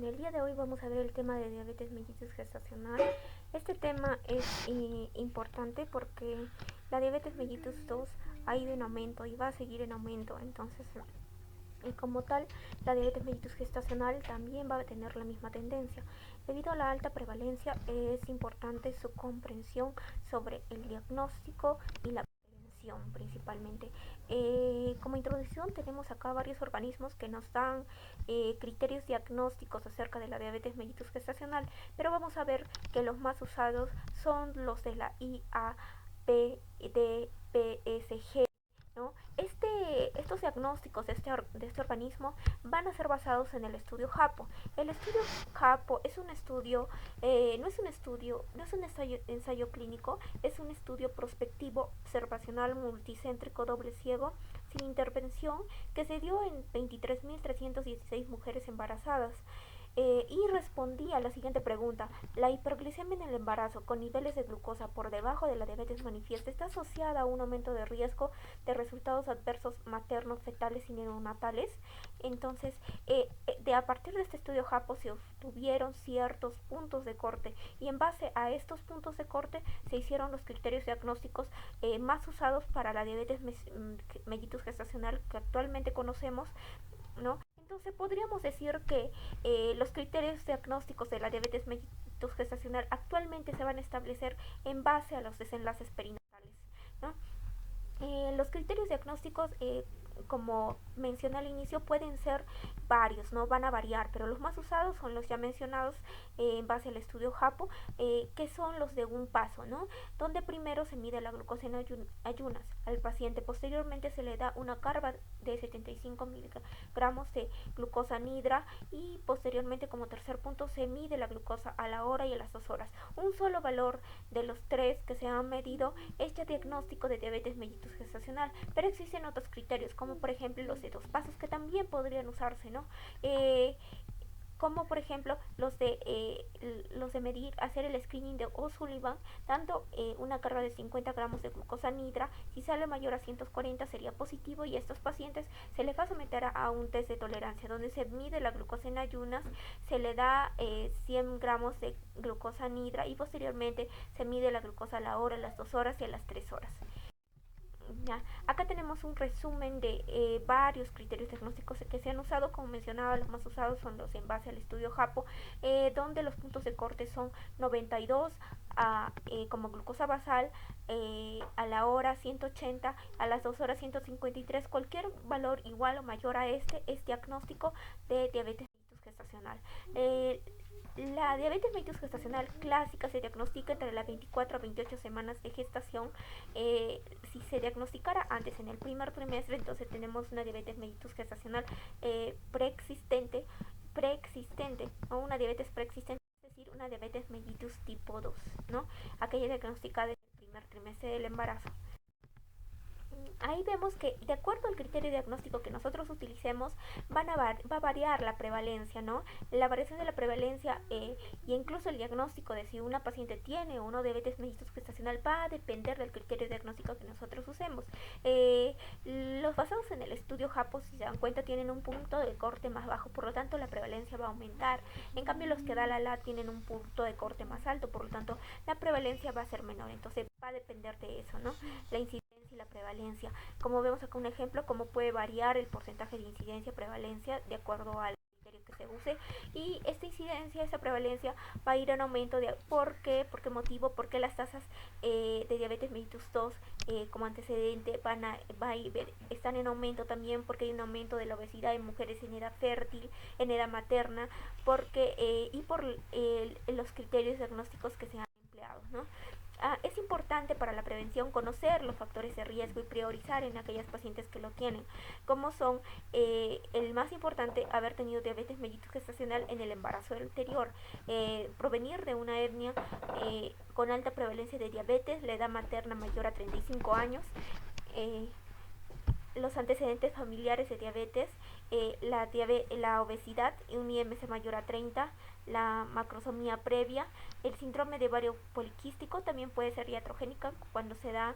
el día de hoy vamos a ver el tema de diabetes mellitus gestacional. Este tema es importante porque la diabetes mellitus 2 ha ido en aumento y va a seguir en aumento. Entonces, y como tal, la diabetes mellitus gestacional también va a tener la misma tendencia. Debido a la alta prevalencia, es importante su comprensión sobre el diagnóstico y la prevención principalmente. Como introducción tenemos acá varios organismos que nos dan criterios diagnósticos acerca de la diabetes mellitus gestacional, pero vamos a ver que los más usados son los de la IAPDPSG. ¿No? Estos diagnósticos de este organismo van a ser basados en el estudio JAPO. El estudio JAPO es un estudio, no es un ensayo clínico, es un estudio prospectivo, observacional, multicéntrico, doble ciego, sin intervención, que se dio en 23.316 mujeres embarazadas. Y respondía a la siguiente pregunta: ¿la hiperglicemia en el embarazo con niveles de glucosa por debajo de la diabetes manifiesta está asociada a un aumento de riesgo de resultados adversos maternos, fetales y neonatales? Entonces, a partir de este estudio JAPO se obtuvieron ciertos puntos de corte y en base a estos puntos de corte se hicieron los criterios diagnósticos más usados para la diabetes mellitus gestacional que actualmente conocemos, ¿no? Entonces podríamos decir que los criterios diagnósticos de la diabetes mellitus gestacional actualmente se van a establecer en base a los desenlaces perinatales, ¿no? Los criterios diagnósticos, como mencioné al inicio, pueden ser varios, no van a variar, pero los más usados son los ya mencionados en base al estudio JAPO, que son los de un paso, ¿no? Donde primero se mide la glucosa en ayunas al paciente, posteriormente se le da una carga de 75 miligramos de glucosa nidra y posteriormente, como tercer punto, se mide la glucosa a la hora y a las 2 horas. Un solo valor de los tres que se han medido es ya diagnóstico de diabetes mellitus gestacional, pero existen otros criterios, como por ejemplo los de 2 pasos, que también podrían usarse, ¿no? Como por ejemplo los de medir, hacer el screening de O'Sullivan, dando una carga de 50 gramos de glucosa nidra. Si sale mayor a 140 sería positivo, y a estos pacientes se les va a someter a un test de tolerancia donde se mide la glucosa en ayunas, se le da 100 gramos de glucosa nidra y posteriormente se mide la glucosa a la hora, a las 2 horas y a las 3 horas. Ya. Acá tenemos un resumen de varios criterios diagnósticos que se han usado. Como mencionaba, los más usados son los en base al estudio JAPO, donde los puntos de corte son 92 como glucosa basal, a la hora 180, a las 2 horas 153. Cualquier valor igual o mayor a este es diagnóstico de diabetes mellitus gestacional. La diabetes mellitus gestacional clásica se diagnostica entre las 24 a 28 semanas de gestación. Si se diagnosticara antes, en el primer trimestre, entonces tenemos una diabetes mellitus gestacional preexistente, o una diabetes preexistente, es decir, una diabetes mellitus tipo 2, ¿no? Aquella diagnosticada en el primer trimestre del embarazo. Ahí vemos que de acuerdo al criterio diagnóstico que nosotros utilicemos va a variar la prevalencia, ¿no? La variación de la prevalencia y incluso el diagnóstico de si una paciente tiene o no diabetes mellitus gestacional va a depender del criterio diagnóstico que nosotros usemos. Los basados en el estudio JAPO, si se dan cuenta, tienen un punto de corte más bajo, por lo tanto la prevalencia va a aumentar. En cambio, los que da la LAT tienen un punto de corte más alto, por lo tanto la prevalencia va a ser menor. Entonces va a depender de eso, ¿no? La incidencia y la prevalencia. Como vemos acá un ejemplo, cómo puede variar el porcentaje de incidencia prevalencia de acuerdo al criterio que se use, y esta incidencia, esta prevalencia va a ir en aumento. ¿Por qué? ¿Por qué motivo? Porque las tasas de diabetes mellitus 2 como antecedente están en aumento también, porque hay un aumento de la obesidad en mujeres en edad fértil, en edad materna, y por los criterios diagnósticos que se han empleado, ¿no? Es importante para la prevención conocer los factores de riesgo y priorizar en aquellas pacientes que lo tienen, como son el más importante, haber tenido diabetes mellitus gestacional en el embarazo anterior, provenir de una etnia con alta prevalencia de diabetes, la edad materna mayor a 35 años, los antecedentes familiares de diabetes, la obesidad, un IMC mayor a 30, la macrosomía previa, el síndrome de ovario poliquístico también puede ser iatrogénica cuando se da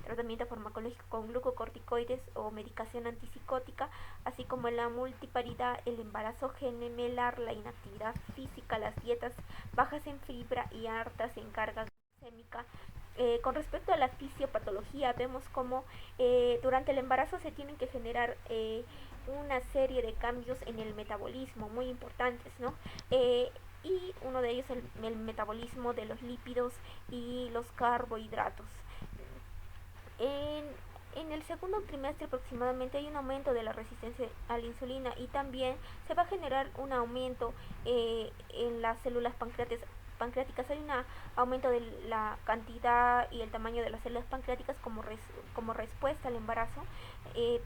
tratamiento farmacológico con glucocorticoides o medicación antipsicótica, así como la multiparidad, el embarazo gemelar, la inactividad física, las dietas bajas en fibra y altas en carga glucémica. Con respecto a la fisiopatología, vemos como durante el embarazo se tienen que generar una serie de cambios en el metabolismo muy importantes, ¿no? Y uno de ellos es el metabolismo de los lípidos y los carbohidratos. En, en el segundo trimestre aproximadamente hay un aumento de la resistencia a la insulina y también se va a generar un aumento en las células pancreáticas. Hay un aumento de la cantidad y el tamaño de las células pancreáticas como respuesta al embarazo,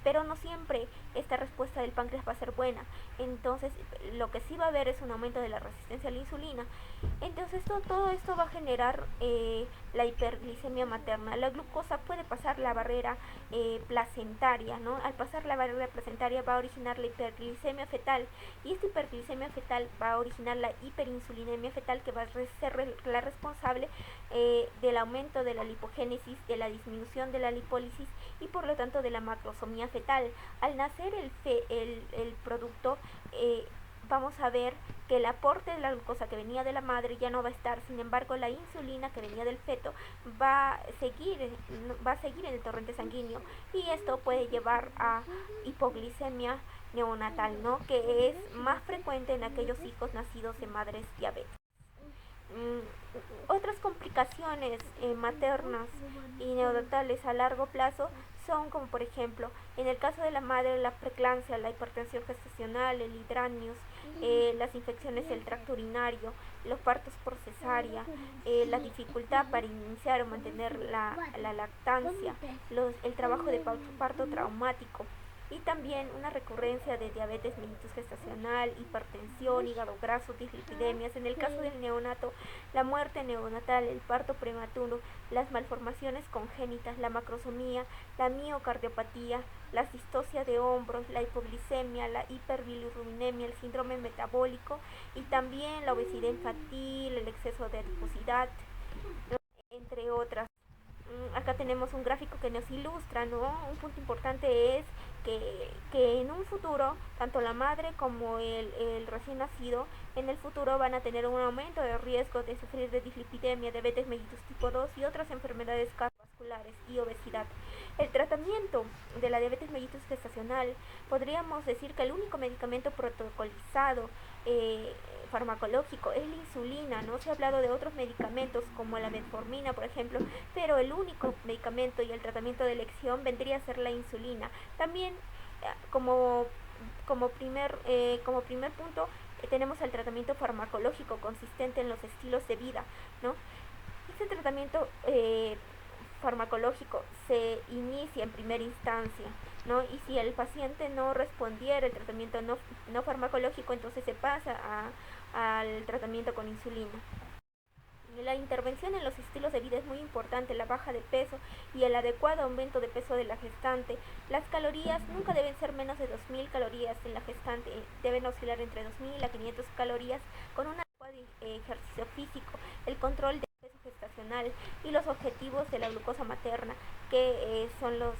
pero no siempre esta respuesta del páncreas va a ser buena. Entonces lo que sí va a haber es un aumento de la resistencia a la insulina. Entonces todo esto va a generar la hiperglicemia materna. La glucosa puede pasar la barrera placentaria, ¿no? Al pasar la barrera placentaria va a originar la hiperglicemia fetal y esta hiperglicemia fetal va a originar la hiperinsulinemia fetal, que va a ser la responsable del aumento de la lipogénesis, de la disminución de la lipólisis y por lo tanto de la macrosomía fetal. Al nacer el producto, vamos a ver que el aporte de la glucosa que venía de la madre ya no va a estar. Sin embargo, la insulina que venía del feto va a seguir en el torrente sanguíneo y esto puede llevar a hipoglicemia neonatal, ¿no? Que es más frecuente en aquellos hijos nacidos de madres diabéticas. Otras complicaciones maternas y neonatales a largo plazo son como por ejemplo en el caso de la madre la preeclampsia, la hipertensión gestacional, el hidranios, las infecciones del tracto urinario, los partos por cesárea, la dificultad para iniciar o mantener la lactancia, el trabajo de parto traumático y también una recurrencia de diabetes mellitus gestacional, hipertensión, hígado graso, dislipidemias. En el caso del neonato, la muerte neonatal, el parto prematuro, las malformaciones congénitas, la macrosomía, la miocardiopatía, la cistosia de hombros, la hipoglicemia, la hiperbilirrubinemia, el síndrome metabólico y también la obesidad infantil, el exceso de adiposidad, entre otras. Acá tenemos un gráfico que nos ilustra, ¿no? Un punto importante es que en un futuro, tanto la madre como el recién nacido, en el futuro van a tener un aumento de riesgo de sufrir de dislipidemia, diabetes mellitus tipo 2 y otras enfermedades cardiovasculares y obesidad. El tratamiento de la diabetes mellitus gestacional, podríamos decir que el único medicamento protocolizado farmacológico es la insulina. No se ha hablado de otros medicamentos como la metformina, por ejemplo, pero el único medicamento y el tratamiento de elección vendría a ser la insulina. También como primer punto tenemos el tratamiento farmacológico consistente en los estilos de vida, ¿no? Este tratamiento farmacológico se inicia en primera instancia, ¿no? Y si el paciente no respondiera el tratamiento no farmacológico, entonces se pasa al tratamiento con insulina. La intervención en los estilos de vida es muy importante, la baja de peso y el adecuado aumento de peso de la gestante. Las calorías nunca deben ser menos de 2000 calorías en la gestante, deben oscilar entre 2000 a 500 calorías con un adecuado ejercicio físico, el control de peso gestacional y los objetivos de la glucosa materna, que son los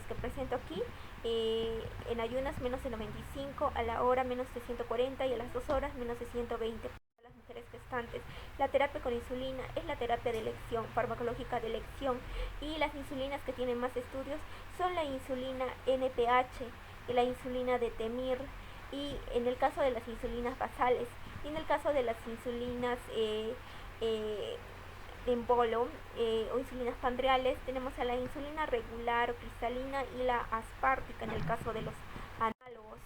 que presento aquí. En ayunas menos de 95, a la hora menos de 140 y a las 2 horas menos de 120 para las mujeres gestantes. La terapia con insulina es la terapia de elección, farmacológica de elección, y las insulinas que tienen más estudios son la insulina NPH y la insulina de Temir, y en el caso de las insulinas basales, y en el caso de las insulinas en bolo o insulinas pandreales tenemos a la insulina regular o cristalina y la aspártica en el caso de los análogos.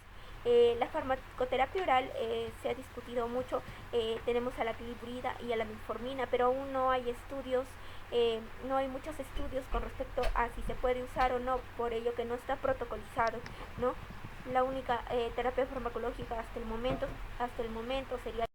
La farmacoterapia oral se ha discutido mucho, tenemos a la gliburida y a la metformina, pero aún no hay estudios, no hay muchos estudios con respecto a si se puede usar o no, por ello que no está protocolizado, ¿no? La única terapia farmacológica hasta el momento sería